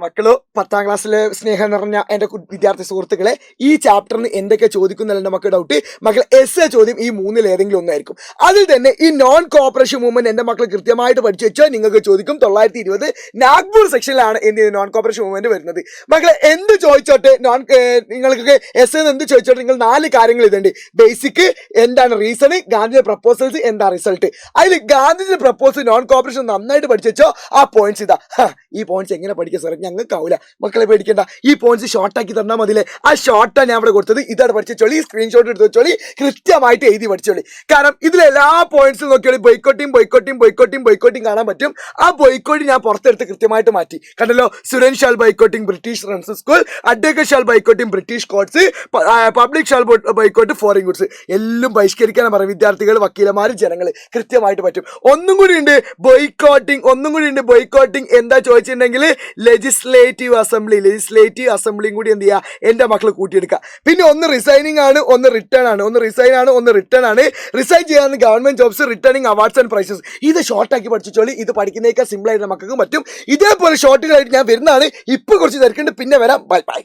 മക്കളോ 10ാം ക്ലാസ്സിലെ സ്നേഹം നിറഞ്ഞ എൻ്റെ വിദ്യാർത്ഥി സുഹൃത്തുക്കളെ, ഈ ചാപ്റ്ററിന് എന്തൊക്കെ ചോദിക്കുന്നല്ല എൻ്റെ മക്കൾ ഡൗട്ട്. മക്കൾ എസ് ചോദ്യം ഈ മൂന്നിൽ ഏതെങ്കിലും ഒന്നായിരിക്കും. അതിൽ തന്നെ ഈ നോൺ കോപ്പറേഷൻ മൂവ്മെന്റ് എൻ്റെ മക്കൾ കൃത്യമായിട്ട് പഠിച്ചു വെച്ചാൽ നിങ്ങൾക്ക് ചോദിക്കും. 920 നാഗ്പൂർ സെക്ഷനിലാണ് എന്ത് നോൺ കോപ്പറേഷൻ മൂവ്മെന്റ് വരുന്നത്. മക്കളെ എന്ത് ചോദിച്ചോട്ടെ, നിങ്ങൾക്ക് എസ് എന്ത് ചോദിച്ചോട്ടെ, നിങ്ങൾ 4 കാര്യങ്ങൾ ഇതുണ്ട്. ബേസിക്, എന്താണ് റീസൺ, ഗാന്ധിയുടെ പ്രപ്പോസൽസ്, എന്താ റിസൾട്ട്. അതിൽ ഗാന്ധിജിയുടെ പ്രപ്പോസൽ നോൺ കോപ്പറേഷൻ നന്നായിട്ട് പഠിച്ചു വെച്ചോ. ആ പോയിന്റ്സ് ഇതാ. ഈ പോയിന്റ്സ് എങ്ങനെ പഠിക്കുക സാറേ? ഞങ്ങൾക്കാവില്ല, മക്കളെ പേടിക്കേണ്ട. ഈ പോയിന്റ്സ് ഷോർട്ടാക്കി തന്നാൽ മതില്ലേ. ആ ഷോർട്ടാണ് ഞാൻ ഇവിടെ കൊടുത്തത്. ഇതാണ് പഠിച്ചോളി, സ്ക്രീൻഷോട്ട് എടുത്ത് വെച്ചോളി, കൃത്യമായിട്ട് എഴുതി പഠിച്ചോളി. കാരണം ഇതിലെല്ലാ പോയിന്റ്സും നോക്കിയോളി. ബോയ്ക്കോട്ടിങ് കാണാൻ പറ്റും. ആ ബോയ്ക്കോട്ട് ഞാൻ പുറത്തെടുത്ത് കൃത്യമായിട്ട് മാറ്റി. കണ്ടല്ലോ, student shall boycotting British runs school, advocate shall boycotting British courts, public shall boycott foreign goods. എല്ലാം ബഹിഷ്കരിക്കാനാണ് പറയും വിദ്യാർത്ഥികൾ, വക്കീലന്മാർ, ജനങ്ങൾ. കൃത്യമായിട്ട് പറ്റും. ഒന്നും കൂടി ഉണ്ട് ബോയ്ക്കോട്ടിങ്. എന്താ ചോദിച്ചിട്ടുണ്ടെങ്കിൽ ലെജിസ്ലേറ്റീവ് അസംബ്ലിയും കൂടി എന്ത് ചെയ്യുക, എൻ്റെ മക്കൾ കൂട്ടിയെടുക്കുക. പിന്നെ ഒന്ന് റിസൈനിങ് ആണ്, ഒന്ന് റിട്ടേൺ ആണ്. റിസൈൻ ചെയ്യാൻ government jobs, returning awards and prizes. ഇത് ഷോർട്ടാക്കി പഠിച്ചോളി. ഇത് പഠിക്കുന്നേക്കാൾ സിമ്പിൾ ആയിട്ട് മക്കൾക്ക് പറ്റും. ഇതേപോലെ ഷോർട്ടുകളായിട്ട് ഞാൻ വരുന്നതാണ്. ഇപ്പൊ കുറച്ച് തിരക്കുണ്ട്, പിന്നെ വരാം. ബൈ.